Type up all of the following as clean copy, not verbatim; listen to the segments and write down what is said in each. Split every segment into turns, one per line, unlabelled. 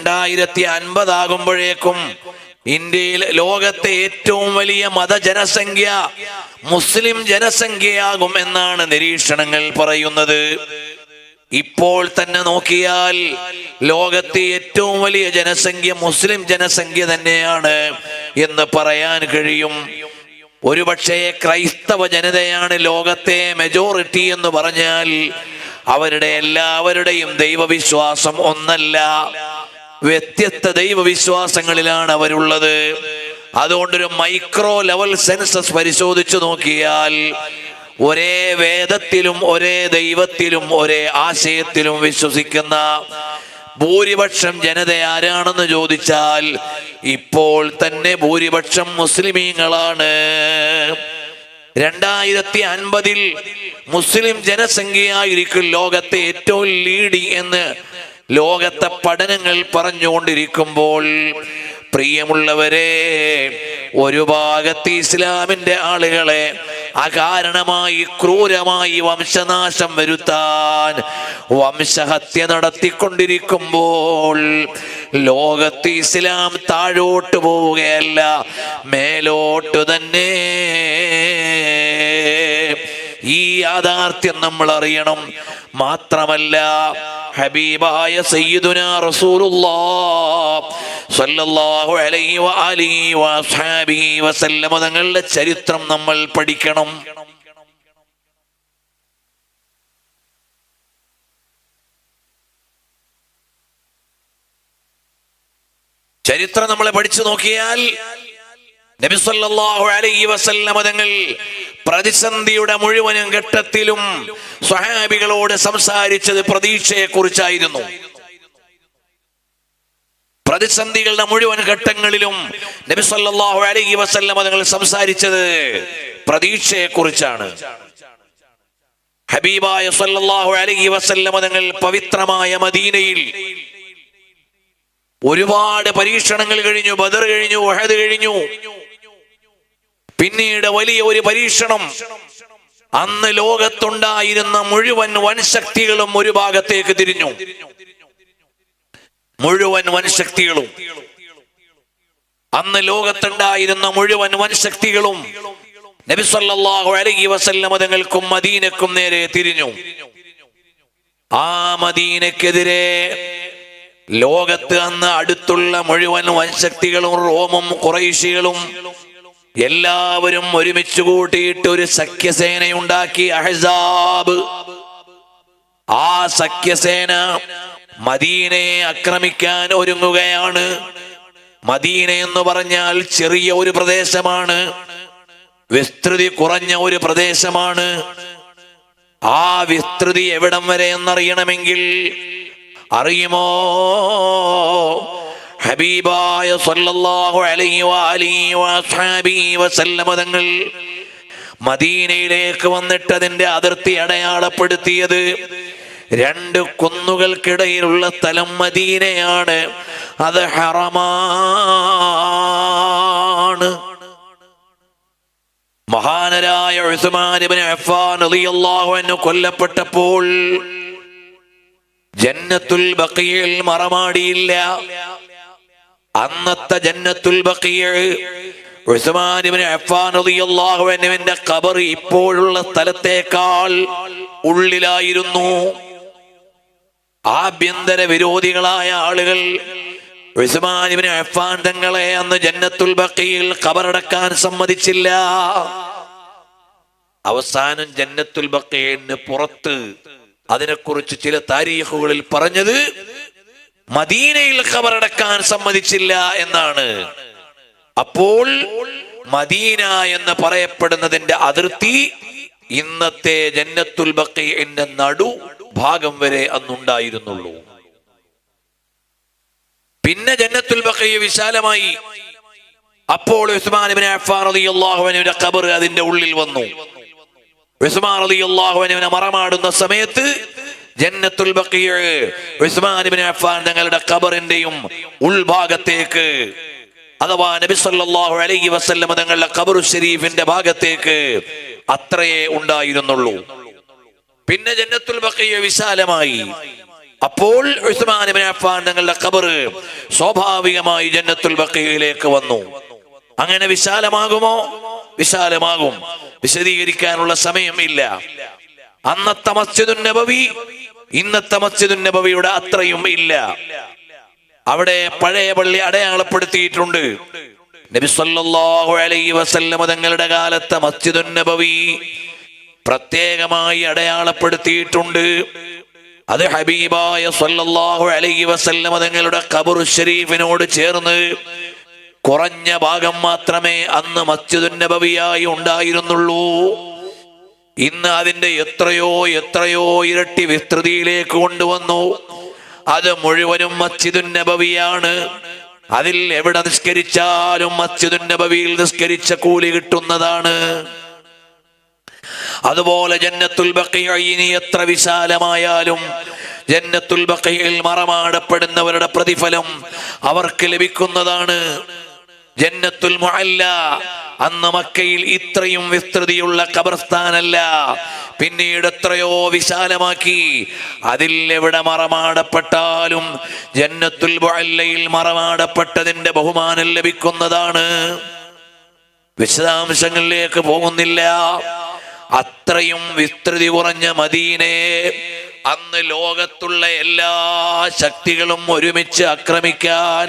2050 ആകുമ്പോഴേക്കും ഇന്ത്യയിൽ ലോകത്തെ ഏറ്റവും വലിയ മതജനസംഖ്യ മുസ്ലിം ജനസംഖ്യയാകും എന്നാണ് നിരീക്ഷണങ്ങൾ പറയുന്നത്. ഇപ്പോൾ തന്നെ നോക്കിയാൽ ലോകത്തെ ഏറ്റവും വലിയ ജനസംഖ്യ മുസ്ലിം ജനസംഖ്യ തന്നെയാണ് എന്ന് പറയാൻ കഴിയും. ഒരുപക്ഷെ ക്രൈസ്തവ ജനതയാണ് ലോകത്തെ മെജോറിറ്റി എന്ന് പറഞ്ഞാൽ അവരുടെ എല്ലാവരുടെയും ദൈവവിശ്വാസം ഒന്നല്ല, വ്യത്യസ്ത ദൈവവിശ്വാസങ്ങളിലാണ് അവരുള്ളത്. അതുകൊണ്ടൊരു മൈക്രോ ലെവൽ സെൻസസ് പരിശോധിച്ചു നോക്കിയാൽ ഒരേ വേദത്തിലും ഒരേ ദൈവത്തിലും ഒരേ ആശയത്തിലും വിശ്വസിക്കുന്ന ഭൂരിപക്ഷം ജനത ആരാണെന്ന് ചോദിച്ചാൽ ഇപ്പോൾ തന്നെ ഭൂരിപക്ഷം മുസ്ലിമീങ്ങളാണ്. 2050 മുസ്ലിം ജനസംഖ്യയായിരിക്കും ലോകത്തെ ഏറ്റവും ലീഡിങ് എന്ന് ലോകത്തെ പഠനങ്ങൾ പറഞ്ഞുകൊണ്ടിരിക്കുമ്പോൾ, പ്രിയമുള്ളവരെ, ഒരു ഭാഗത്ത് ഇസ്ലാമിന്റെ ആളുകളെ അകാരണമായി ക്രൂരമായി വംശനാശം വരുത്താൻ വംശഹത്യ നടത്തിക്കൊണ്ടിരിക്കുമ്പോൾ ലോകത്ത് ഇസ്ലാം താഴോട്ട് പോവുകയല്ല, മേലോട്ട് തന്നെ. ഈ യാഥാർത്ഥ്യം നമ്മൾ അറിയണം. മാത്രമല്ല, ഹബീബായ സയ്യിദുനാ റസൂലുള്ളാഹ് സ്വല്ലല്ലാഹു അലൈഹി വആലിഹി വസഹബിഹി വസല്ലം തങ്ങളുടെ ചരിത്രം നമ്മൾ പഠിക്കണം. ചരിത്രം നമ്മളെ പഠിച്ചു നോക്കിയാൽ നബി സല്ലല്ലാഹു അലൈഹി വസല്ലം തങ്ങൾ പ്രതിസന്ധിയുടെ മുഴുവനും ഘട്ടത്തിലും സ്വഹാബികളോട് സംസാരിച്ചത് പ്രതീക്ഷയെ കുറിച്ചായിരുന്നു. പ്രതിസന്ധികളുടെ മുഴുവൻ ഘട്ടങ്ങളിലും നബി സല്ലല്ലാഹു അലൈഹി വസല്ലം തങ്ങൾ സംസാരിച്ചത് പ്രതീക്ഷയെ കുറിച്ചാണ്. ഹബീബായ സല്ലല്ലാഹു അലൈഹി വസല്ലം തങ്ങൾ പവിത്രമായ മദീനയിൽ ഒരുപാട് പരീക്ഷണങ്ങൾ കഴിഞ്ഞു. ബദർ കഴിഞ്ഞു, ഉഹദ് കഴിഞ്ഞു. പിന്നീട് വലിയ ഒരു പരീക്ഷണം. അന്ന് ലോകത്തുണ്ടായിരുന്ന മുഴുവൻ വൻശക്തികളും ഒരു ഭാഗത്തേക്ക് തിരിഞ്ഞു. മുഴുവൻ വൻശക്തികളും, അന്ന് ലോകത്തുണ്ടായിരുന്ന മുഴുവൻ വൻശക്തികളും നബി സല്ലല്ലാഹു അലൈഹി വസല്ലം തങ്ങൾക്കും മദീനക്കും നേരെ തിരിഞ്ഞു. ആ മദീനക്കെതിരെ ലോകത്ത് അന്ന് അടുത്തുള്ള മുഴുവൻ വൻശക്തികളും റോമും ഖുറൈശികളും എല്ലാവരും ഒരുമിച്ച് കൂട്ടിയിട്ട് ഒരു സഖ്യസേനയുണ്ടാക്കി, അഹ്സാബ്. ആ സഖ്യസേന മദീനയെ ആക്രമിക്കാൻ ഒരുങ്ങുകയാണ്. മദീന എന്ന് പറഞ്ഞാൽ ചെറിയ ഒരു പ്രദേശമാണ്, വിസ്തൃതി കുറഞ്ഞ ഒരു പ്രദേശമാണ്. ആ വിസ്തൃതി എവിടം വരെ എന്നറിയണമെങ്കിൽ അറിയുമോ? ഹബീബായ സല്ലല്ലാഹു അലൈഹി വആലിഹി വസഹബിഹി വസല്ലം തങ്ങൾ മദീനയിലേക്ക് വന്നിട്ട് അതിന്റെ അതിർത്തി അടയാളപ്പെടുത്തിയത് 2 കുന്നുകൾക്കിടയിലുള്ള സ്ഥലം മദീനയാണ്. അത് ഹറമാണ്. മഹാനരായ ഉസ്മാൻ ഇബ്നു അഫ്ഫാൻ റളിയല്ലാഹു അൻഹു കൊല്ലപ്പെട്ടപ്പോൾ ജന്നത്തുൽ ബഖീൽ മറമാടിയില്ല. അന്നത്തെ ജന്നത്തുൽ ബഖീൽ ഉസ്മാൻ ഇബ്നു അഫ്ഫാൻ റളിയല്ലാഹു അൻഹുവിന്റെ ഖബർ ഇപ്പോഴുള്ള സ്ഥലത്തേക്കാൾ ഉള്ളിലായിരുന്നു. ആഭ്യന്തര വിരോധികളായ ആളുകൾ ഉസ്മാൻ ഇബ്നു അഫ്ഫാൻ തങ്ങളെ അന്ന് ജന്നത്തുൽ ബഖീൽ ഖബറടക്കാൻ സമ്മതിച്ചില്ല. അവസാനം ജന്നത്തുൽ ബഖീലിന് പുറത്ത് അതിനെക്കുറിച്ച് ചില താരീഖുകളിൽ പറഞ്ഞത് മദീനയിൽ ഖബറടക്കാൻ സമ്മതിച്ചില്ല എന്നാണ്. അപ്പോൾ മദീന എന്ന് പറയപ്പെടുന്നതിന്റെ അതിർത്തി ഇന്നത്തെ ജന്നത്തുൽ ബഖീഇന്റെ നടു ഭാഗം വരെ അന്നുണ്ടായിരുന്നുള്ളൂ. പിന്നെ ജന്നത്തുൽ ബഖീ വിശാലമായി. അപ്പോൾ ഉസ്മാൻ ഇബ്നു അഫ്ഫാൻ റളിയല്ലാഹു അൻഹുവിന്റെ ഖബർ അതിന്റെ ഉള്ളിൽ വന്നു. ഉസ്മാൻ റളിയല്ലാഹു അൻഹുവിനെ മറമാടുന്ന സമയത്ത് ജന്നത്തുൽ ബഖീ ഉസ്മാൻ ഇബ്നു അഫ്ഫാൻ തങ്ങളുടെ ഖബറിന്റെയും ഉൾഭാഗത്തേക്ക്, അഥവാ നബി സല്ലല്ലാഹു അലൈഹി വസല്ലം തങ്ങളുടെ ഖബറു ശരീഫിന്റെ ഭാഗത്തേക്ക് അത്രയേ ഉണ്ടായിരുന്നുള്ളൂ. പിന്നെ ജന്നത്തുൽ ബഖീ വിശാലമായി. അപ്പോൾ ഉസ്മാൻ ഇബ്നു അഫ്ഫാൻ തങ്ങളുടെ ഖബർ സ്വാഭാവികമായി ജന്നത്തുൽ ബഖീയിലേക്ക് വന്നു. അങ്ങനെ വിശാലമാകുമോ? വിശാലമാകും. വിശദീകരിക്കാനുള്ള സമയം ഇല്ല. അന്നത്തെ മസ്ജിദുൻ നബവി ഇന്നത്തെ മസ്ജിദുൻ നബവിയുടെ അത്രയും ഇല്ല. അവിടെ പഴയ പള്ളി അടയാളപ്പെടുത്തിയിട്ടുണ്ട്. നബി സല്ലല്ലാഹു അലൈഹി വസല്ലം തങ്ങളുടെ കാലത്തെ മസ്ജിദുൻ നബവി പ്രത്യേകമായി അടയാളപ്പെടുത്തിയിട്ടുണ്ട്. അത് ഹബീബായ സല്ലല്ലാഹു അലൈഹി വസല്ലം തങ്ങളുടെ ഖബർ ശരീഫിനോട് ചേർന്ന് കുറഞ്ഞ ഭാഗം മാത്രമേ അന്ന് മസ്ജിദുൻ നബവിയായി ഉണ്ടായിരുന്നുള്ളൂ. ഇന്ന് അതിന്റെ എത്രയോ ഇരട്ടി വിസ്തൃതിയിലേക്ക് കൊണ്ടുവന്നു. അത് മുഴുവനും മസ്ജിദുൻ നബവിയാണ്. അതിൽ എവിടെ നിസ്കരിച്ചാലും മസ്ജിദുൻ നബവിയിൽ നിസ്കരിച്ച കൂലി കിട്ടുന്നതാണ്. അതുപോലെ ജന്നത്തുൽ ബഖീഇ എത്ര വിശാലമായാലും ജന്നത്തുൽ ബഖീഇൽ മറമാടപ്പെടുന്നവരുടെ പ്രതിഫലം അവർക്ക് ലഭിക്കുന്നതാണ്. ജന്നത്തുൽ മുഅല്ല അന്ന് മക്കയിൽ ഇത്രയും വിസ്തൃതിയുള്ള ഖബർസ്ഥാനല്ല, പിന്നീട് എത്രയോ വിശാലമാക്കി. അതിൽ എവിടെ മറമാടപ്പെട്ടാലും ജന്നത്തുൽ മുഅല്ലയിൽ മറമാടപ്പെട്ടതിന്റെ ബഹുമാനം ലഭിക്കുന്നതാണ്. വിശദാംശങ്ങളിലേക്ക് പോകുന്നില്ല. അത്രയും വിസ്തൃതി കുറഞ്ഞ മദീനയെ അന്ന് ലോകത്തുള്ള എല്ലാ ശക്തികളും ഒരുമിച്ച് ആക്രമിക്കാൻ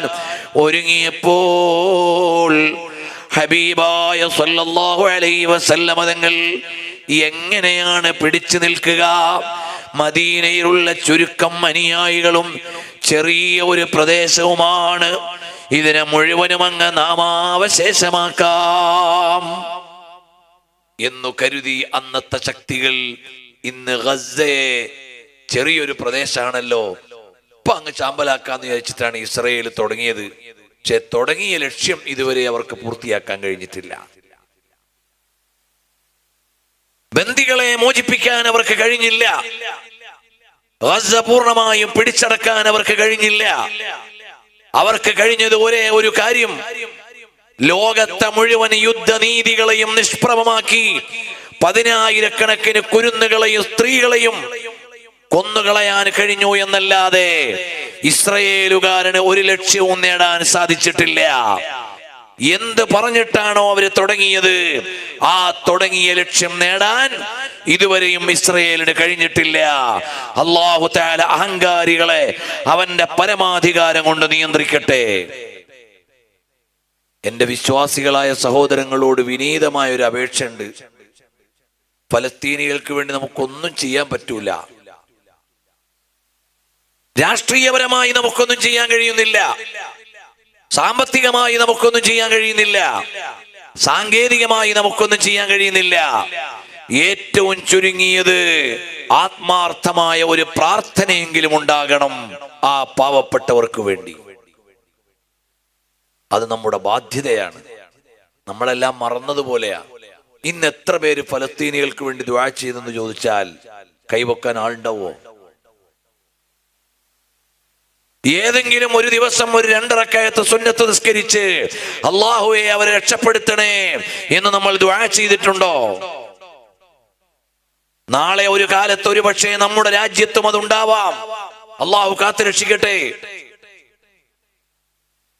ഒരുങ്ങിയപ്പോൾ ഹബീബായ സല്ലല്ലാഹു അലൈഹി വസല്ലം തങ്ങൾ എങ്ങനെയാണ് പിടിച്ചു നിൽക്കുക? മദീനയിലുള്ള ചുരുക്കം അനുയായികളും ചെറിയ ഒരു പ്രദേശവുമാണ്. ഇതിനെ മുഴുവനും അങ്ങ് നാമാവശേഷമാക്കാം എന്നു കരുതി അന്നത്തെ ശക്തികൾ ഇന്ന് ഗസയെ ചെറിയൊരു പ്രദേശമാണല്ലോ, ഇപ്പൊ അങ്ങ് ചാമ്പലാക്കാന്ന് വിചാരിച്ചിട്ടാണ് ഇസ്രയേൽ തുടങ്ങിയത്. പക്ഷെ തുടങ്ങിയ ലക്ഷ്യം ഇതുവരെ അവർക്ക് പൂർത്തിയാക്കാൻ കഴിഞ്ഞിട്ടില്ല. ബന്ദികളെ മോചിപ്പിക്കാൻ അവർക്ക് കഴിഞ്ഞില്ല. ഗസ പൂർണ്ണമായും പിടിച്ചടക്കാൻ അവർക്ക് കഴിഞ്ഞില്ല. അവർക്ക് കഴിഞ്ഞത് ഒരേ ഒരു കാര്യം, ലോകത്തെ മുഴുവൻ യുദ്ധനീതികളെയും നിഷ്പ്രഭമാക്കി 10,000-കണക്കിന് കുരുന്നുകളെയും സ്ത്രീകളെയും കൊന്നുകളയാൻ കഴിഞ്ഞു എന്നല്ലാതെ ഇസ്രയേലുകാരന് ഒരു ലക്ഷ്യവും നേടാൻ സാധിച്ചിട്ടില്ല. എന്ത് പറഞ്ഞിട്ടാണോ അവര് തുടങ്ങിയത്, ആ തുടങ്ങിയ ലക്ഷ്യം നേടാൻ ഇതുവരെയും ഇസ്രയേലിന് കഴിഞ്ഞിട്ടില്ല. അല്ലാഹു തആല അഹങ്കാരികളെ അവന്റെ പരമാധികാരം കൊണ്ട് നിയന്ത്രിക്കട്ടെ. എന്റെ വിശ്വാസികളായ സഹോദരങ്ങളോട് വിനീതമായ ഒരു അപേക്ഷയുണ്ട്. ഫലസ്തീനികൾക്ക് വേണ്ടി നമുക്കൊന്നും ചെയ്യാൻ പറ്റൂല. രാഷ്ട്രീയപരമായി നമുക്കൊന്നും ചെയ്യാൻ കഴിയുന്നില്ല. സാമ്പത്തികമായി നമുക്കൊന്നും ചെയ്യാൻ കഴിയുന്നില്ല. സാങ്കേതികമായി നമുക്കൊന്നും ചെയ്യാൻ കഴിയുന്നില്ല. ഏറ്റവും ചുരുങ്ങിയത് ആത്മാർത്ഥമായ ഒരു പ്രാർത്ഥനയെങ്കിലും ഉണ്ടാകണം ആ പാവപ്പെട്ടവർക്ക് വേണ്ടി. അത് നമ്മുടെ ബാധ്യതയാണ്. നമ്മളെല്ലാം മറന്നതുപോലെയാ. ഇന്ന് എത്ര പേര് ഫലസ്തീനികൾക്ക് വേണ്ടി ദുആ ചെയ്തെന്ന് ചോദിച്ചാൽ കൈവക്കാൻ ആളുണ്ടാവോ? ഏതെങ്കിലും ഒരു ദിവസം ഒരു 2 റക്അത്ത് സുന്നത്ത് നിസ്കരിച്ച് അല്ലാഹുവേ അവരെ രക്ഷപ്പെടുത്തണേ എന്ന് നമ്മൾ ദുആ ചെയ്തിട്ടുണ്ടോ? നാളെ ഒരു കാലത്ത് ഒരു പക്ഷേ നമ്മുടെ രാജ്യത്തും അതുണ്ടാവാം. അല്ലാഹു കാത്തു രക്ഷിക്കട്ടെ.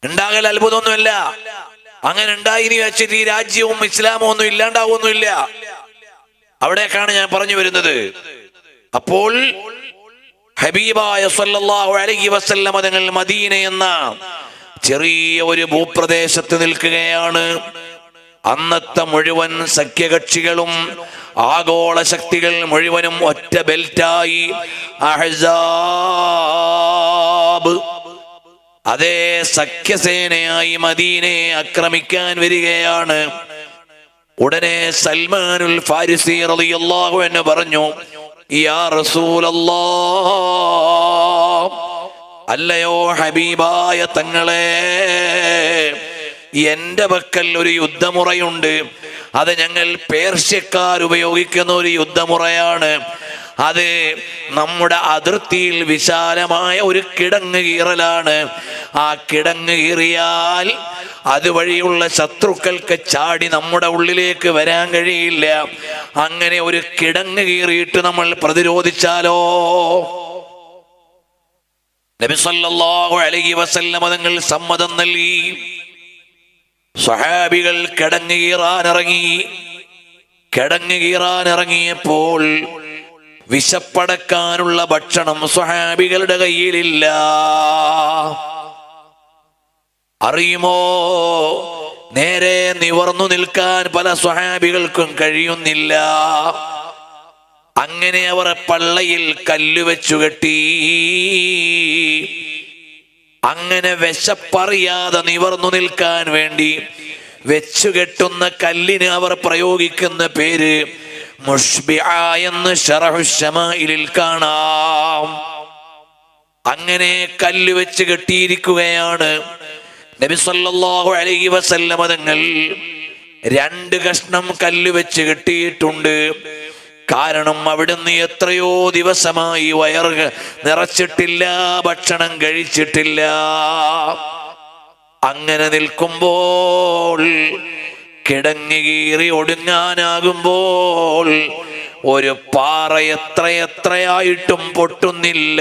ഉണ്ടാകൽ അത്ഭുതമൊന്നുമല്ല. അങ്ങനെ ഉണ്ടായിനി വെച്ചിട്ട് ഈ രാജ്യവും ഇസ്ലാമും ഒന്നും ഇല്ലാണ്ടാവൊന്നുമില്ല. അവിടേക്കാണ് ഞാൻ പറഞ്ഞു വരുന്നത്. അപ്പോൾ ഹബീബായ സല്ലല്ലാഹു അലൈഹി വസല്ലം തങ്ങൾ മദീന എന്ന ചെറിയ ഒരു ഭൂപ്രദേശത്ത് നിൽക്കുകയാണ്. അന്നത്തെ മുഴുവൻ സഖ്യകക്ഷികളും ആഗോള ശക്തികൾ മുഴുവനും ഒറ്റ ബെൽറ്റായി അഹ്സാബ്, അതേ സഖ്യസേനയായി മദീനയെ ആക്രമിക്കാൻ വരികയാണ്. ഉടനെ സൽമാനുൽ ഫാരിസി റളിയല്ലാഹു അൻഹു പറഞ്ഞു, യാ റസൂലല്ലാഹ്, അല്ലയോ ഹബീബായ തങ്ങളെ, എന്റെ പക്കൽ ഒരു യുദ്ധമുറയുണ്ട്. അത് ഞങ്ങൾ പേർഷ്യക്കാർ ഉപയോഗിക്കുന്ന ഒരു യുദ്ധമുറയാണ്. അത് നമ്മുടെ അതിർത്തിയിൽ വിശാലമായ ഒരു കിടങ്ങ് കീറലാണ്. ആ കിടങ്ങ് കീറിയാൽ അതുവഴിയുള്ള ശത്രുക്കൾക്ക് ചാടി നമ്മുടെ ഉള്ളിലേക്ക് വരാൻ കഴിയില്ല. അങ്ങനെ ഒരു കിടങ്ങ് കീറിയിട്ട് നമ്മൾ പ്രതിരോധിച്ചാലോ? നബി സല്ലല്ലാഹു അലൈഹി വസല്ലം തങ്ങൾ സമ്മതം നൽകി. സ്വഹാബികൾ കിടങ്ങ് കീറാനിറങ്ങിയപ്പോൾ വിശപ്പടക്കാനുള്ള ഭക്ഷണം സ്വഹാബികളുടെ കയ്യിലില്ല. അറിയുമോ, നേരെ നിവർന്നു നിൽക്കാൻ പല സ്വഹാബികൾക്കും കഴിയുന്നില്ല. അങ്ങനെ അവർ പള്ളയിൽ കല്ല് വെച്ചു കെട്ടി. അങ്ങനെ വിശപ്പറിയാതെ നിവർന്നു നിൽക്കാൻ വേണ്ടി വെച്ചുകെട്ടുന്ന കല്ലിന് അവർ പ്രയോഗിക്കുന്ന പേര് മുഷ്ബിഅ എന്ന് ശറഹു ശമാഇലിൽ കാണാം. അങ്ങനെ കല്ല് വെച്ച് കെട്ടിയിരിക്കുകയാണ്. നബി സല്ലല്ലാഹു അലൈഹി വസല്ലം തങ്ങൾ 2 കഷ്ണം കല്ല് വെച്ച് കെട്ടിയിട്ടുണ്ട്. കാരണം അവിടുന്ന് എത്രയോ ദിവസമായി വയറ് നിറച്ചിട്ടില്ല, ഭക്ഷണം കഴിച്ചിട്ടില്ല. അങ്ങനെ നിൽക്കുമ്പോൾ, കിടങ്ങി കീറി ഒടുങ്ങാനാകുമ്പോൾ ഒരു പാറ എത്രയായിട്ടും പൊട്ടുന്നില്ല.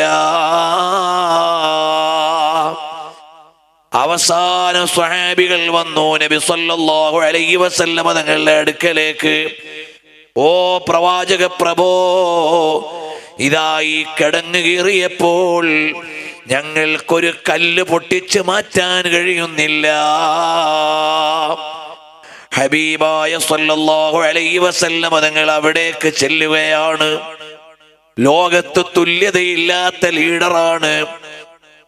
അവസാന സ്വഹാബികൾ വന്നു നബി സല്ലല്ലാഹു അലൈഹി വസല്ലം തങ്ങളുടെ അടുക്കലേക്ക്. ഓ പ്രവാചക പ്രഭോ, ഇതായി കിടങ്ങ് കീറിയപ്പോൾ ഞങ്ങൾക്കൊരു കല്ല് പൊട്ടിച്ച് മാറ്റാൻ കഴിയുന്നില്ല. ഹബീബായ സല്ലല്ലാഹു അലൈഹി വസല്ലം തങ്ങൾ അവിടേക്ക് ചെല്ലുകയാണ്. ലോകത്ത് തുല്യതയില്ലാത്ത ലീഡറാണ്.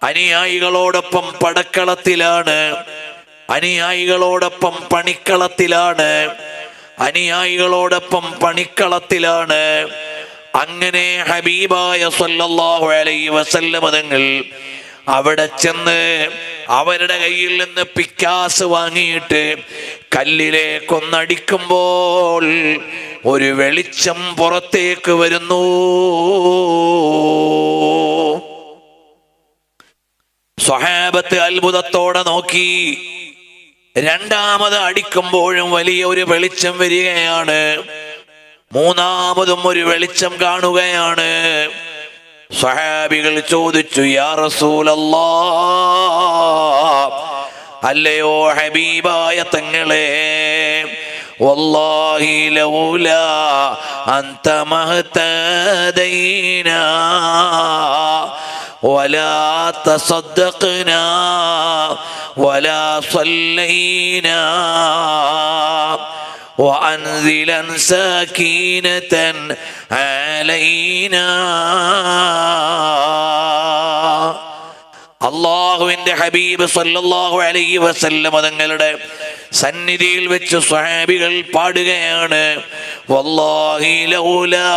അനുയായികളോടൊപ്പം പടക്കളത്തിലാണ്, അനുയായികളോടൊപ്പം പണിക്കളത്തിലാണ്. അങ്ങനെ ഹബീബായ സല്ലല്ലാഹു അലൈഹി വസല്ലം തങ്ങൾ അവിടെ ചെന്ന് അവരുടെ കയ്യിൽ നിന്ന് പിക്കാസ് വാങ്ങിയിട്ട് കല്ലിലേക്കൊന്നടിക്കുമ്പോൾ ഒരു വെളിച്ചം പുറത്തേക്ക് വരുന്നു. സ്വഹാബത്ത് അത്ഭുതത്തോടെ നോക്കി. രണ്ടാമത് അടിക്കുമ്പോഴും വലിയ ഒരു വെളിച്ചം വരികയാണ്. മൂന്നാമതും ഒരു വെളിച്ചം കാണുകയാണ്. സ്വഹാബികൾ ചോദിച്ചു, യാ റസൂലല്ലാഹ്, അല്ലയോ ഹബീബായ തങ്ങളെ, വല്ലാഹി ലൗലാ അൻത മഹ്തദൈനാ വലാ തസദ്ദഖ്നാ വലാ സല്ലൈനാ وأنزلا سكينة علينا. അള്ളാഹുവിന്റെ ഹബീബ് സല്ലല്ലാഹു അലൈഹി വസല്ലം തങ്ങളുടെ സന്നിധിയിൽ വെച്ച് സ്വഹാബികൾ പാടുകയാണ്, വല്ലാഹി ലൗലാ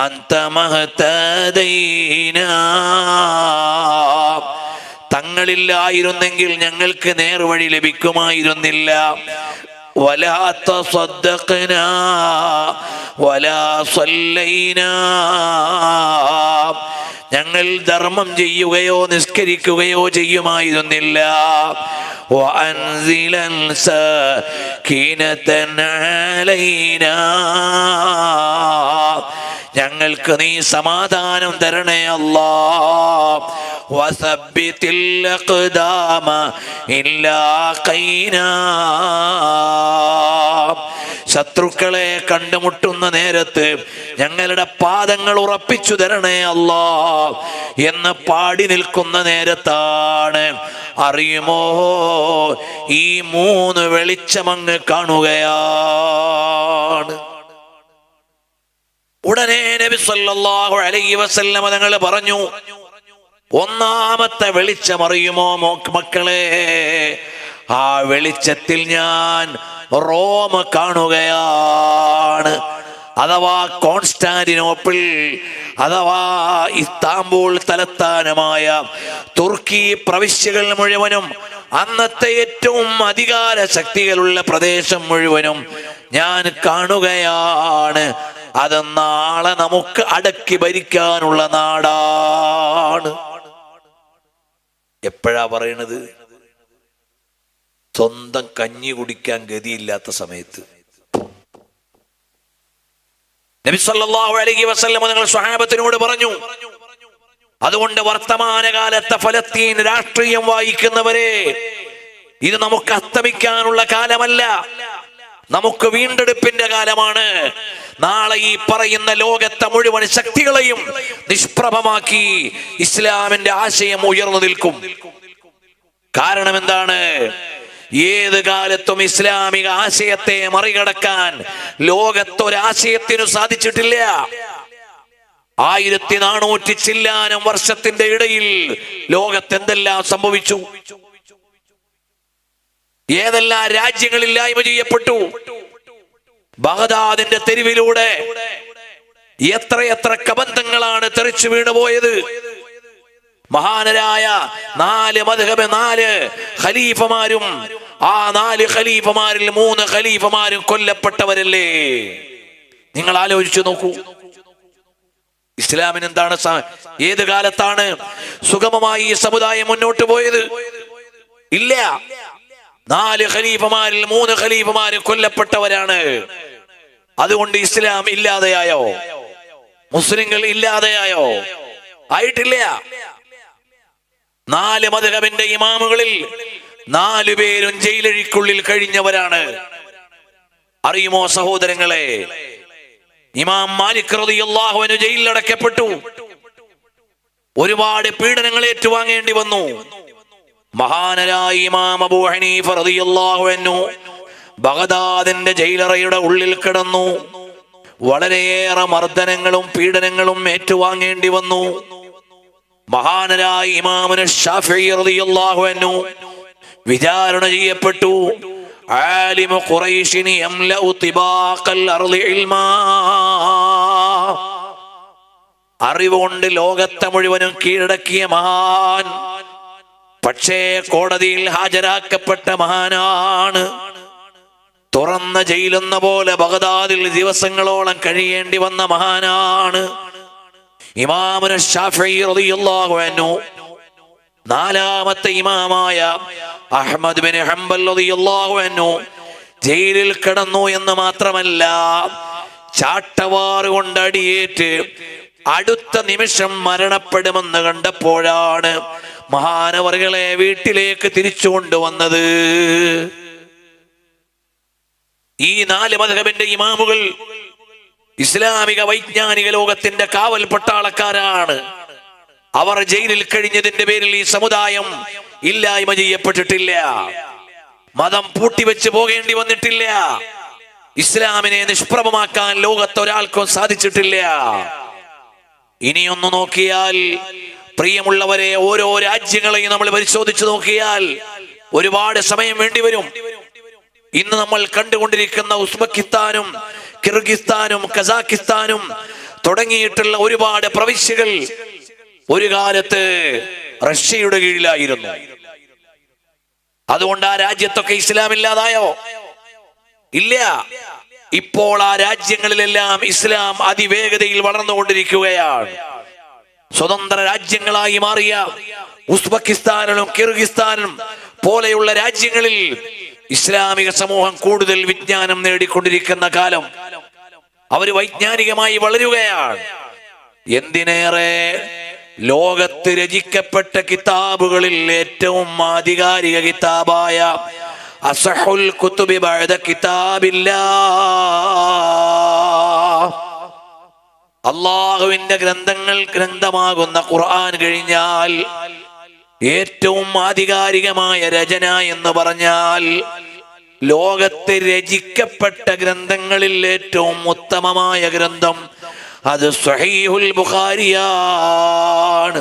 അൻത മഹ്തദൈനാ, തങ്ങളില്ലായിരുന്നെങ്കിൽ ഞങ്ങൾക്ക് നേർവഴി ലഭിക്കുമായിരുന്നില്ല. വലാ തസദ്ദഖ്നാ വലാ സല്ലൈനാ, ഞങ്ങൾ ധർമ്മം ചെയ്യുകയോ നിസ്കരിക്കുകയോ ചെയ്യുമായിരുന്നില്ല. വഅൻസിലൻ സകീനതൻ അലൈനാ, ഞങ്ങൾക്ക് നീ സമാധാനം തരണേ അല്ലാഹ്. വസബ്ബിതിൽ അഖ്ദാമ ഇല്ലാ ഖൈനാ, ശത്രുക്കളെ കണ്ടുമുട്ടുന്ന നേരത്ത് ഞങ്ങളുടെ പാദങ്ങൾ ഉറപ്പിച്ചു തരണേ അല്ലാഹ് എന്ന് പാടി നിൽക്കുന്ന നേരത്താണ്, അറിയുമോ, ഈ 3 വെളിച്ചമങ്ങ് കാണുകയാണ്. ഉടനെ നബി സല്ലല്ലാഹു അലൈഹി വസല്ലം തങ്ങൾ പറഞ്ഞു, ഒന്നാമത്തെ വെളിച്ചം അറിയുമോ മക്കളെ? ആ വെളിച്ചത്തിൽ ഞാൻ റോം കാണുകയാണ്, അഥവാ കോൺസ്റ്റാന്റിനോപ്പിൾ, അഥവാ ഇസ്താംബൂൾ തലസ്ഥാനമായ തുർക്കി പ്രവിശ്യകൾ മുഴുവനും, അന്നത്തെ ഏറ്റവും അധികാര ശക്തികളുള്ള പ്രദേശം മുഴുവനും ഞാൻ കാണുകയാണ്. അത് നാളെ നമുക്ക് അടക്കി ഭരിക്കാനുള്ള നാടാണ്. എപ്പോഴാ പറയണത്? സ്വന്തം കഞ്ഞി കുടിക്കാൻ ഗതിയില്ലാത്ത സമയത്ത്. നബി സല്ലല്ലാഹു അലൈഹി വസല്ലം നിങ്ങൾ സ്വഹാബത്തിനോട് പറഞ്ഞു, അതുകൊണ്ട് വർത്തമാനകാലത്തെ ഫലസ്തീൻ രാഷ്ട്രീയം വായിക്കുന്നവരെ, ഇത് നമുക്ക് അസ്തമിക്കാനുള്ള കാലമല്ല, നമുക്ക് വീണ്ടെടുപ്പിന്റെ കാലമാണ്. നാളെ ഈ പറയുന്ന ലോകത്തെ മുഴുവൻ ശക്തികളെയും നിഷ്പ്രഭമാക്കി ഇസ്ലാമിന്റെ ആശയം ഉയർന്നു നിൽക്കും. കാരണം എന്താണ്? ഏത് കാലത്തും ഇസ്ലാമിക ആശയത്തെ മറികടക്കാൻ ലോകത്തൊരാശയത്തിനു സാധിച്ചിട്ടില്ല. 1400 ചില്ലാനം വർഷത്തിന്റെ ഇടയിൽ ലോകത്തെന്തെല്ലാം സംഭവിച്ചു, ഏതെല്ലാം രാജ്യങ്ങളില്ലായ്മ ചെയ്യപ്പെട്ടു. ബഗ്ദാദിന്റെ തെരുവിലൂടെ എത്രയെത്ര കബന്ധങ്ങളാണ് തെറിച്ചു വീണുപോയത്. മഹാനരായ 4 മദ്ഹബ് 4 ഖലീഫമാരും ആ 4 ഖലീഫമാരിൽ 3 ഖലീഫമാരും കൊല്ലപ്പെട്ടവരല്ലേ? നിങ്ങൾ ആലോചിച്ചു നോക്കൂ. ഇസ്ലാമിന് എന്താണ്, ഏത് കാലത്താണ് സുഗമമായി ഈ സമുദായം മുന്നോട്ട് പോയത്? ഇല്ല. 4 ഖലീഫമാരിൽ 3 ഖലീഫമാരും കൊല്ലപ്പെട്ടവരാണ്. അതുകൊണ്ട് ഇസ്ലാം ഇല്ലാതെയായോ? മുസ്ലിങ്ങൾ ഇല്ലാതെയായോ? ആയിട്ടില്ല. 4 മദ്ഹബിന്റെ ഇമാമുകളിൽ 4 പേരും ജയിലഴിക്കുള്ളിൽ കഴിഞ്ഞവരാണ്. അറിയുമോ സഹോദരങ്ങളെ? ഇമാം മാലിക് റളിയല്ലാഹു അൻഹു ജയിലിൽ അടക്കപ്പെട്ടു. ഒരുപാട് പീഡനങ്ങൾ ഏറ്റുവാങ്ങേണ്ടി വന്നു. മഹാനരായ ഇമാം അബൂ ഹനീഫ റളിയല്ലാഹു അൻഹു ബഗ്ദാദിന്റെ ജയിലറയുടെ ഉള്ളിൽ കിടന്നു. വളരെയേറെ മർദ്ദനങ്ങളും പീഡനങ്ങളും ഏറ്റുവാങ്ങേണ്ടി വന്നു. മഹാനരായ ഇമാമുന ശാഫിഈ റളിയല്ലാഹു അൻഹു വിചാരണ ചെയ്യപ്പെട്ടു. ആലിമു ഖുറൈശിൻ യംലഉ തിബാഖൽ അർളി ഇൽമാ, അറിവുകൊണ്ട് ലോകത്തെ മുഴുവനും കീഴടക്കിയ മഹാൻ, പക്ഷേ കോടതിയിൽ ഹാജരാക്കപ്പെട്ട മഹാനാണ്. തുറന്ന ജയിലെന്ന പോലെ ബഗ്ദാദിൽ ദിവസങ്ങളോളം കഴിയേണ്ടി വന്ന മഹാനാണ് ഇമാമുന ശാഫിഈ റളിയല്ലാഹു അൻഹു. 4ാമത്തെ ഇമാമായ അഹ്മദ് ബിൻ ഹംബൽ റളിയല്ലാഹു അൻഹു ജയിലിൽ കിടന്നു എന്ന് മാത്രമല്ല, ചാട്ടവാറ് കൊണ്ട് അടിയേറ്റ് അടുത്ത നിമിഷം മരണപ്പെടുമെന്ന് കണ്ടപ്പോഴാണ് മഹാനവറുകളെ വീട്ടിലേക്ക് തിരിച്ചു കൊണ്ടുവന്നത്. ഈ 4 മദ്ഹബിന്റെ ഇമാമുകൾ ഇസ്ലാമിക വൈജ്ഞാനിക ലോകത്തിന്റെ കാവൽ പട്ടാളക്കാരാണ്. അവർ ജയിലിൽ കഴിഞ്ഞതിന്റെ പേരിൽ ഈ സമുദായം ഇല്ലായ്മ ചെയ്യപ്പെട്ടിട്ടില്ല. മതം പൂട്ടിവെച്ച് പോകേണ്ടി വന്നിട്ടില്ല. ഇസ്ലാമിനെ നിഷ്പ്രഭമാക്കാൻ ലോകത്തൊരാൾക്കും സാധിച്ചിട്ടില്ല. ഇനിയൊന്നു നോക്കിയാൽ പ്രിയമുള്ളവരെ, ഓരോ രാജ്യങ്ങളെയും നമ്മൾ പരിശോധിച്ചു നോക്കിയാൽ ഒരുപാട് സമയം വേണ്ടിവരും. ഇന്ന് നമ്മൾ കണ്ടുകൊണ്ടിരിക്കുന്ന ഉസ്ബെക്കിസ്ഥാനും കിർഗിസ്ഥാനും കസാക്കിസ്ഥാനും തുടങ്ങിയിട്ടുള്ള ഒരുപാട് പ്രവിശ്യകൾ ഒരു കാലത്ത് റഷ്യയുടെ കീഴിലായിരുന്നു. അതുകൊണ്ട് ആ രാജ്യത്തൊക്കെ ഇസ്ലാം ഇല്ലാതായോ? ഇല്ല. ഇപ്പോൾ ആ രാജ്യങ്ങളിലെല്ലാം ഇസ്ലാം അതിവേഗതയിൽ വളർന്നുകൊണ്ടിരിക്കുകയാണ്. സ്വതന്ത്ര രാജ്യങ്ങളായി മാറിയ ഉസ്ബെക്കിസ്ഥാനും കിർഗിസ്ഥാനും പോലെയുള്ള രാജ്യങ്ങളിൽ ഇസ്ലാമിക സമൂഹം കൂടുതൽ വിജ്ഞാനം നേടിക്കൊണ്ടിരിക്കുന്ന കാലം. അവർ വൈജ്ഞാനികമായി വളരുകയാണ്. എന്തിനേറെ, ലോകത്ത് രചിക്കപ്പെട്ട കിതാബുകളിൽ ഏറ്റവും ആധികാരിക കിതാബായ അസഹുൽ കുതുബി ബഅദ കിതാബില്ലാഹ്, അല്ലാഹുവിന്റെ ഗ്രന്ഥമാകുന്ന ഖുർആൻ കഴിഞ്ഞാൽ ഏറ്റവും ആധികാരികമായ രചന എന്ന് പറഞ്ഞാൽ ലോകത്ത് രചിക്കപ്പെട്ട ഗ്രന്ഥങ്ങളിൽ ഏറ്റവും ഉത്തമമായ ഗ്രന്ഥം അത് സ്വഹീഹുൽ ബുഖാരിയാണ്.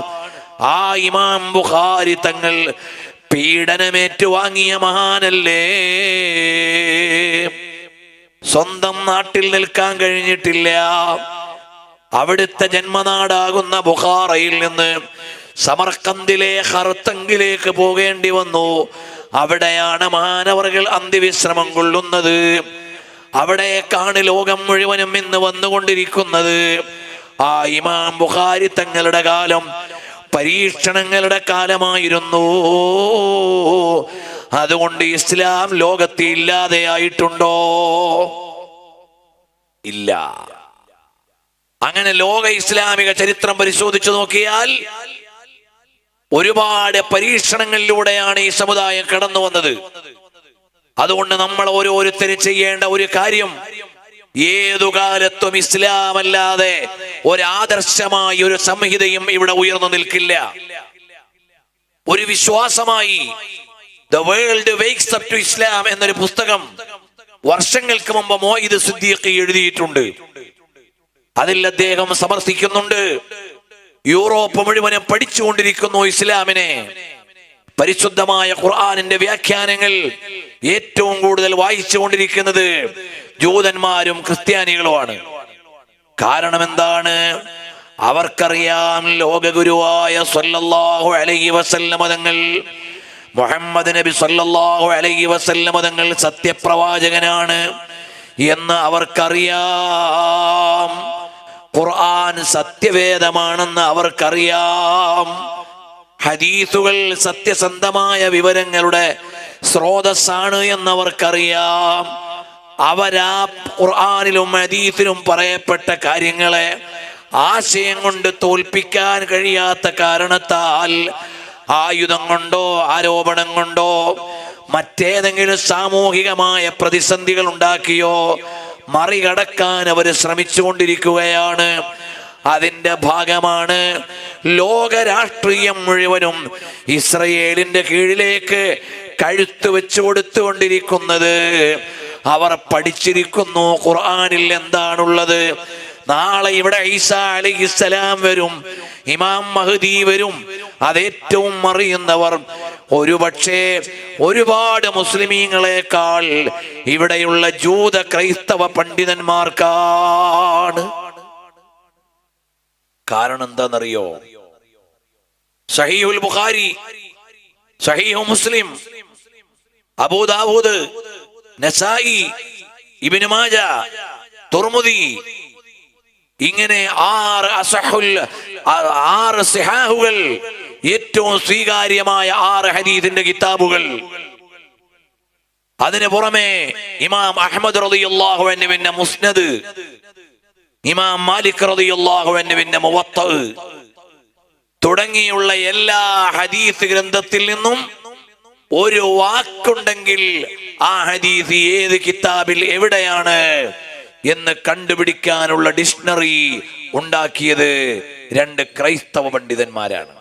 ആ ഇമാം ബുഖാരി തങ്ങൾ പീഡനമേറ്റു വാങ്ങിയ മഹാനല്ലേ. സ്വന്തം നാട്ടിൽ നിൽക്കാൻ കഴിഞ്ഞിട്ടില്ല. അവിടുത്തെ ജന്മനാടാകുന്ന ബുഖാറയിൽ നിന്ന് സമർക്കന്ദിലെ ഹർത്തങ്കിലേക്ക് പോകേണ്ടി വന്നു. അവിടെയാണ് മഹാനവറുകൾ അന്ത്യവിശ്രമം കൊള്ളുന്നത്. അവിടേക്കാണ് ലോകം മുഴുവനും ഇന്ന് വന്നുകൊണ്ടിരിക്കുന്നത്. ആ ഇമാം ബുഖാരി തങ്ങളുടെ കാലം പരീക്ഷണങ്ങളുടെ കാലമായിരുന്നു. അതുകൊണ്ട് ഇസ്ലാം ലോകത്ത് ഇല്ലാതെയായിട്ടുണ്ടോ? ഇല്ല. അങ്ങനെ ലോക ഇസ്ലാമിക ചരിത്രം പരിശോധിച്ചു നോക്കിയാൽ ഒരുപാട് പരീക്ഷണങ്ങളിലൂടെയാണ് ഈ സമുദായം കടന്നു വന്നത്. അതുകൊണ്ട് നമ്മൾ ഓരോരുത്തരും ചെയ്യേണ്ട ഒരു കാര്യം, ഏതു കാലത്തും ഇസ്ലാം അല്ലാതെ ഒരാദർശമായി ഒരു സംഹിതയും ഇവിടെ ഉയർന്നു നിൽക്കില്ല. ഒരു വിശ്വാസമായി the world wakes up to Islam എന്നൊരു പുസ്തകം വർഷങ്ങൾക്ക് മുമ്പ് മോയിദ് സിദ്ദീഖി എഴുതിയിട്ടുണ്ട്. അതിൽ അദ്ദേഹം സമർത്ഥിക്കുന്നുണ്ട്, യൂറോപ്പ് മുഴുവനും പഠിച്ചുകൊണ്ടിരിക്കുന്നു ഇസ്ലാമിനെ. പരിശുദ്ധമായ ഖുർആനിന്റെ വ്യാഖ്യാനങ്ങൾ ഏറ്റവും കൂടുതൽ വായിച്ചുകൊണ്ടിരിക്കുന്നത് ജൂതന്മാരും ക്രിസ്ത്യാനികളുമാണ്. കാരണം എന്താണ്? അവർക്കറിയാം ലോകഗുരുവായ സല്ലല്ലാഹു അലൈഹി വസല്ലം തങ്ങൾ, മുഹമ്മദ് നബി സല്ലല്ലാഹു അലൈഹി വസല്ലം തങ്ങൾ സത്യപ്രവാചകനാണ് എന്ന് അവർക്കറിയാം. ഖുർആൻ സത്യവേദമാണെന്ന് അവർക്കറിയാം. ഹദീസുകൾ സത്യസന്ധമായ വിവരങ്ങളുടെ സ്രോതസ്സാണ് എന്നവർക്കറിയാം. അവരാ ഖുർആനിലും ഹദീസിലും പറയപ്പെട്ട കാര്യങ്ങളെ ആശയം കൊണ്ട് തോൽപ്പിക്കാൻ കഴിയാത്ത കാരണത്താൽ ആയുധം കൊണ്ടോ ആരോപണം കൊണ്ടോ മറ്റേതെങ്കിലും സാമൂഹികമായ പ്രതിസന്ധികൾ ഉണ്ടാക്കിയോ മറികടക്കാൻ അവർ ശ്രമിച്ചുകൊണ്ടിരിക്കുകയാണ്. അതിന്റെ ഭാഗമാണ് ലോക രാഷ്ട്രീയം മുഴുവനും ഇസ്രയേലിന്റെ കീഴിലേക്ക് കഴുത്ത് വെച്ചു കൊടുത്തുകൊണ്ടിരിക്കുന്നത്. അവർ പഠിച്ചിരിക്കുന്നു ഖുർആനിൽ എന്താണുള്ളത്. നാളെ ഇവിടെ ഈസാ അലൈഹിസ്സലാം വരും, ഇമാം മഹ്ദി വരും. അതേറ്റവും അറിയുന്നവർ ഒരുപക്ഷെ ഒരുപാട് മുസ്ലിമീങ്ങളെക്കാൾ ഇവിടെയുള്ള ജൂത ക്രൈസ്തവ പണ്ഡിതന്മാർക്കാണ്. കാരണം എന്താണെന്നറിയോ? സഹീഹുൽ ബുഖാരി, സഹീഹു മുസ്ലിം, അബൂ ദാവൂദ്, നസായി, ഇബ്നു മാജ, തുർമുദി, ഇങ്ങനെ ആറ് സിഹാഹുകൾ, ഏറ്റവും സ്വീകാര്യമായ 6 ഹദീസിന്റെ കിതാബുകൾ. അതിനു പുറമെ ഇമാം അഹ്മദ് റളിയല്ലാഹു അൻഹുവിന്റെ മുസ്നദ്, ഇമാം മാലിക് റളിയല്ലാഹു അൻഹുവിന്റെ മുവത്ത തുടങ്ങിയുള്ള എല്ലാ ഹദീസ് ഗ്രന്ഥത്തിൽ നിന്നും ഒരു വാക്കുണ്ടെങ്കിൽ ആ ഹദീസ് ഏത് കിതാബിൽ എവിടെയാണ് എന്ന് കണ്ടുപിടിക്കാനുള്ള ഡിക്ഷണറി ഉണ്ടാക്കിയത് 2 ക്രൈസ്തവ പണ്ഡിതന്മാരാണ്.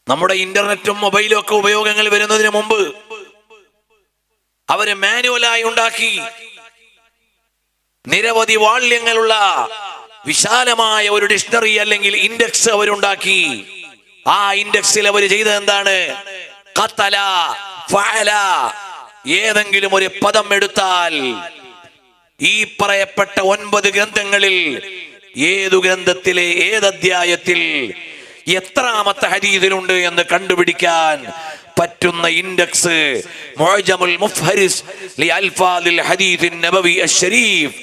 നമ്മുടെ ഇന്റർനെറ്റും മൊബൈലും ഒക്കെ ഉപയോഗങ്ങൾ വരുന്നതിന് മുമ്പ് അവര് മാനുവലായി ഉണ്ടാക്കി നിരവധി വാള്യങ്ങളുള്ള വിശാലമായ ഒരു ഡിക്ഷണറി അല്ലെങ്കിൽ ഇൻഡെക്സ് അവരുണ്ടാക്കി. ആ ഇൻഡെക്സിൽ അവർ ചെയ്തത് എന്താണ്? ഖതല, ഫഅല, ഏതെങ്കിലും ഒരു പദം എടുത്താൽ ഈ പറയപ്പെട്ട 9 ഗ്രന്ഥങ്ങളിൽ ഏതു ഗ്രന്ഥത്തിലെ ഏതധ്യായത്തിൽ എത്രാമത്തെ ഹദീസിലുണ്ട് എന്ന് കണ്ടുപിടിക്കാൻ പറ്റുന്ന ഇൻഡെക്സ് മുഅ്ജമുൽ മുഫ്ഹരിസ് ലി അൽഫാദിൽ ഹദീസിൻ നബവി അശ്ശരീഫ്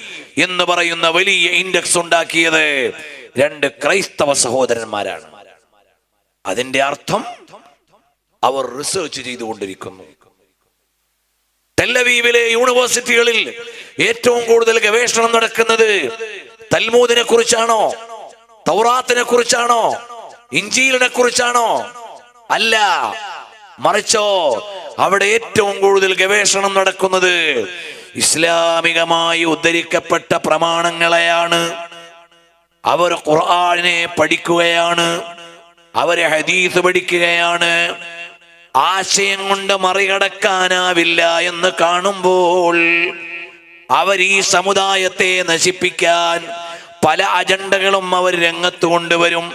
എന്ന് പറയുന്ന വലിയ ഇൻഡെക്സ് ഉണ്ടാക്കിയത് 2 ക്രൈസ്തവ സഹോദരന്മാരാണ്. അതിന്റെ അർത്ഥം അവർ റിസർച്ച് ചെയ്തുകൊണ്ടിരിക്കുന്നു. ടെല്ലവീവിലെ യൂണിവേഴ്സിറ്റികളിൽ ഏറ്റവും കൂടുതൽ ഗവേഷണം നടക്കുന്നത് തൽമൂദിനെ കുറിച്ചാണോ, തൗറാത്തിനെ കുറിച്ചാണോ, ഇഞ്ചീലിനെ കുറിച്ചാണോ? അല്ല, മറിച്ചോ അവിടെ ഏറ്റവും കൂടുതൽ ഗവേഷണം നടക്കുന്നത് ഇസ്ലാമികമായി ഉദ്ധരിക്കപ്പെട്ട പ്രമാണങ്ങളെയാണ്. അവർ ഖുർആനെ പഠിക്കുകയാണ്, അവരെ ഹദീസ് പഠിക്കുകയാണ്. ആശയം കൊണ്ട് മറികടക്കാനാവില്ല എന്ന് കാണുമ്പോൾ അവർ ഈ സമുദായത്തെ നശിപ്പിക്കാൻ പല അജണ്ടകളും അവർ രംഗത്ത് കൊണ്ടുവരും.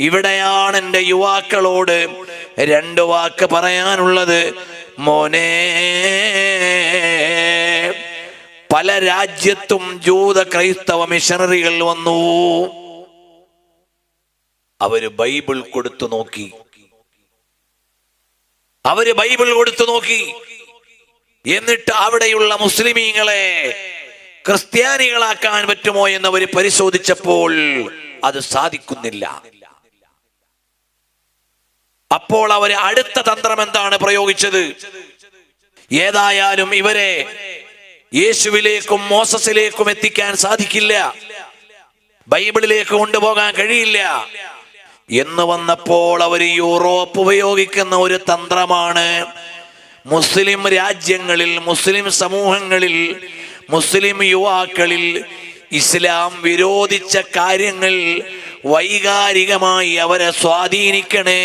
ഇവിടെയാണ് എൻ്റെ യുവാക്കളോട് 2 വാക്ക് പറയാനുള്ളത്. മോനെ, പല രാജ്യത്തും ജൂത ക്രൈസ്തവ മിഷണറികൾ വന്നു. അവര് ബൈബിൾ കൊടുത്തു നോക്കി. എന്നിട്ട് അവിടെയുള്ള മുസ്ലിമീങ്ങളെ ക്രിസ്ത്യാനികളാക്കാൻ പറ്റുമോ എന്നവർ പരിശോധിച്ചപ്പോൾ അത് സാധിക്കുന്നില്ല. അപ്പോൾ അവര് അടുത്ത തന്ത്രം എന്താണ് പ്രയോഗിച്ചത്? ഏതായാലും ഇവരെ യേശുവിലേക്കും മോസസിലേക്കും എത്തിക്കാൻ സാധിക്കില്ല, ബൈബിളിലേക്ക് കൊണ്ടുപോകാൻ കഴിയില്ല. എന്ന് വന്നപ്പോൾ അവർ യൂറോപ്പ് ഉപയോഗിക്കുന്ന ഒരു തന്ത്രമാണ് മുസ്ലിം രാജ്യങ്ങളിൽ, മുസ്ലിം സമൂഹങ്ങളിൽ, മുസ്ലിം യുവാക്കളിൽ ഇസ്ലാം വിരോധിച്ച കാര്യങ്ങൾ വൈകാരികമായി അവരെ സ്വാധീനിക്കണേ.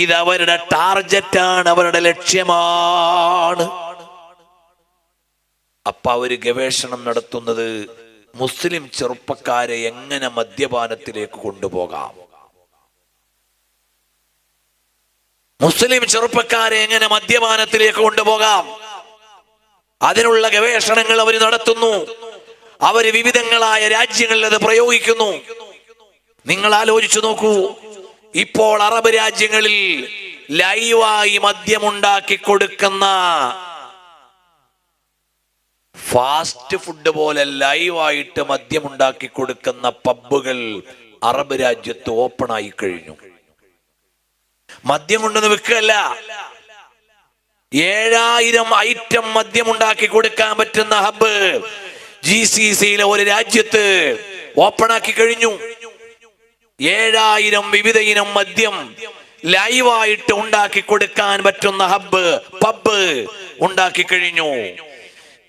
ഇതവരുടെ ടാർജറ്റാണ്, അവരുടെ ലക്ഷ്യമാണ്. അപ്പൊ അവര് ഗവേഷണം നടത്തുന്നത് മുസ്ലിം ചെറുപ്പക്കാരെ എങ്ങനെ മദ്യപാനത്തിലേക്ക് കൊണ്ടുപോകാം, മുസ്ലിം ചെറുപ്പക്കാരെ എങ്ങനെ മദ്യപാനത്തിലേക്ക് കൊണ്ടുപോകാം, അതിനുള്ള ഗവേഷണങ്ങൾ അവർ നടത്തുന്നു. അവര് വിവിധങ്ങളായ രാജ്യങ്ങളിൽ അത് പ്രയോഗിക്കുന്നു. നിങ്ങൾ ആലോചിച്ചു നോക്കൂ, ഇപ്പോൾ അറബ് രാജ്യങ്ങളിൽ ലൈവായി മദ്യമുണ്ടാക്കി കൊടുക്കുന്ന, ഫാസ്റ്റ് ഫുഡ് പോലെ ലൈവായിട്ട് മദ്യമുണ്ടാക്കി കൊടുക്കുന്ന പബ്ബുകൾ അറബ് രാജ്യത്ത് ഓപ്പൺ ആയി കഴിഞ്ഞു. മദ്യം കൊണ്ടൊന്ന് വിൽക്കല്ല, 7000 ഐറ്റം മദ്യമുണ്ടാക്കി കൊടുക്കാൻ പറ്റുന്ന ഹബ്ബ് GCCയിലെ ഒരു രാജ്യത്ത് ഓപ്പൺ ആക്കി കഴിഞ്ഞു. 7000 വിവിധ ഇനം മദ്യം ലൈവായിട്ട് ഉണ്ടാക്കി കൊടുക്കാൻ പറ്റുന്ന ഹബ്ബ്, പബ്ബ് ഉണ്ടാക്കി കഴിഞ്ഞു.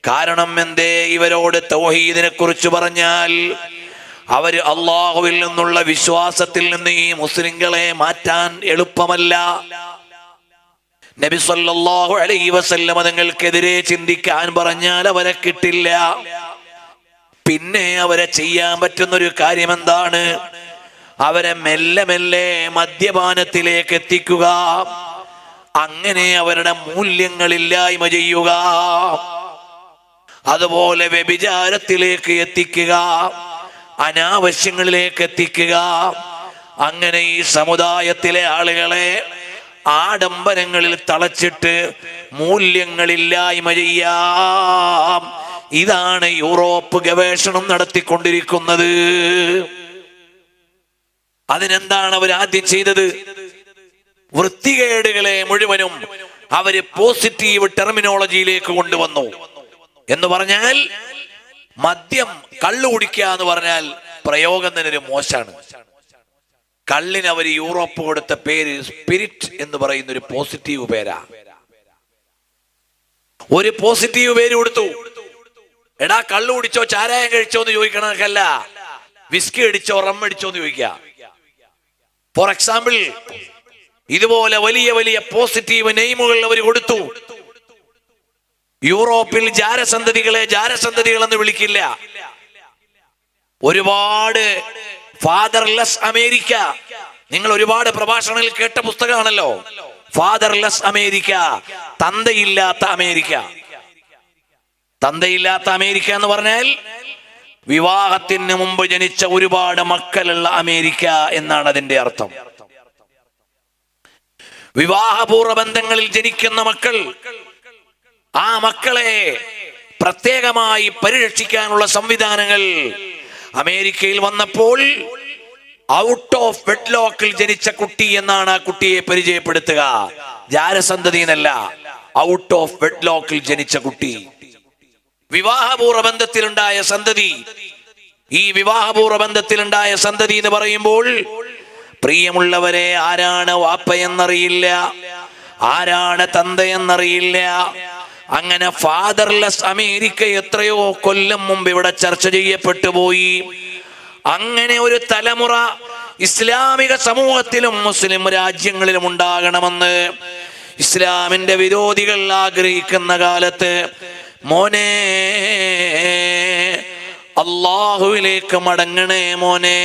കാരണം എന്തേ? ഇവരോട് തൗഹീദിനെ കുറിച്ച് പറഞ്ഞാൽ അവര് അള്ളാഹുവിൽ നിന്നുള്ള വിശ്വാസത്തിൽ നിന്ന് ഈ മുസ്ലിങ്ങളെ മാറ്റാൻ എളുപ്പമല്ല. നബി സല്ലല്ലാഹു അലൈഹി വസല്ലം തങ്ങൾക്കെതിരെ ചിന്തിക്കാൻ പറഞ്ഞാൽ അവരെ കിട്ടില്ല. പിന്നെ അവരെ ചെയ്യാൻ പറ്റുന്നൊരു കാര്യം എന്താണ്? അവരെ മെല്ലെ മെല്ലെ മദ്യപാനത്തിലേക്ക് എത്തിക്കുക, അങ്ങനെ അവരുടെ മൂല്യങ്ങളില്ലായ്മ ചെയ്യുക, അതുപോലെ വ്യഭിചാരത്തിലേക്ക് എത്തിക്കുക, അനാവശ്യങ്ങളിലേക്ക് എത്തിക്കുക. അങ്ങനെ ഈ സമുദായത്തിലെ ആളുകളെ ആഡംബരങ്ങളിൽ തളച്ചിട്ട് മൂല്യങ്ങളില്ലായ്മ ചെയ്യാം. ഇതാണ് യൂറോപ്പ് ഗവേഷണം നടത്തിക്കൊണ്ടിരിക്കുന്നത്. അതിനെന്താണ് അവർ ആദ്യം ചെയ്തത്? വൃത്തികേടുകളെ മുഴുവനും അവര് പോസിറ്റീവ് ടെർമിനോളജിയിലേക്ക് കൊണ്ടുവന്നു. എന്ന് പറഞ്ഞാൽ മദ്യം, കള്ളു കുടിക്കുക എന്ന് പറഞ്ഞാൽ പ്രയോഗം തന്നെ ഒരു മോശമാണ്. കള്ളിന് അവർ യൂറോപ്പ് കൊടുത്ത പേര് സ്പിരിറ്റ് എന്ന് പറയുന്ന ഒരു പോസിറ്റീവ് പേരാ. ഒരു പോസിറ്റീവ് പേര് കൊടുത്തു. എടാ കള്ളു കുടിച്ചോ ചാരായം കഴിച്ചോ എന്ന് ചോദിക്കണക്കല്ല, വിസ്കി അടിച്ചോ റം അടിച്ചോ എന്ന് ചോദിക്കുക. ഫോർ എക്സാമ്പിൾ, ഇതുപോലെ വലിയ വലിയ പോസിറ്റീവ് നെയിമുകൾ അവർ കൊടുത്തു. യൂറോപ്പിൽ ജാരസന്തതികൾ എന്ന് വിളിക്കില്ല. ഒരുപാട് ഫാദർലെസ് അമേരിക്ക, നിങ്ങൾ ഒരുപാട് പ്രഭാഷണങ്ങളിൽ കേട്ട പുസ്തകമാണല്ലോ ഫാദർലെസ് അമേരിക്ക, തന്തയില്ലാത്ത അമേരിക്ക. തന്തയില്ലാത്ത അമേരിക്ക എന്ന് പറഞ്ഞാൽ വിവാഹത്തിന് മുമ്പ് ജനിച്ച ഒരുപാട് മക്കളുള്ള അമേരിക്ക എന്നാണ് അതിന്റെ അർത്ഥം. വിവാഹപൂർവ്വ ബന്ധങ്ങളിൽ ജനിക്കുന്ന മക്കൾ, ആ മക്കളെ പ്രത്യേകമായി പരിരക്ഷിക്കാനുള്ള സംവിധാനങ്ങൾ അമേരിക്കയിൽ വന്നപ്പോൾ ഔട്ട് ഓഫ് വെഡ്ലോക്കിൽ ജനിച്ച കുട്ടി എന്നാണ് ആ കുട്ടിയെ പരിചയപ്പെടുത്തുക. ജാരസന്തതി എന്നല്ല, ഔട്ട് ഓഫ് വെഡ്ലോക്കിൽ ജനിച്ച കുട്ടി, വിവാഹപൂർവ്വ ബന്ധത്തിലുണ്ടായ സന്തതി. ഈ വിവാഹപൂർവ്വ ബന്ധത്തിലുണ്ടായ സന്തതി എന്ന് പറയുമ്പോൾ പ്രിയമുള്ളവരെ, ആരാണ് വാപ്പയെന്നറിയില്ല, ആരാണ് തന്തയെന്നറിയില്ല. അങ്ങനെ ഫാദർലെസ് അമേരിക്ക എത്രയോ കൊല്ലം മുമ്പ് ഇവിടെ ചർച്ച ചെയ്യപ്പെട്ടു പോയി. അങ്ങനെ ഒരു തലമുറ ഇസ്ലാമിക സമൂഹത്തിലും മുസ്ലിം രാജ്യങ്ങളിലും ഉണ്ടാകണമെന്ന് ഇസ്ലാമിന്റെ വിരോധികൾ ആഗ്രഹിക്കുന്ന കാലത്ത്, മോനെ അല്ലാഹുവിലേക്ക് മടങ്ങണേ മോനെ,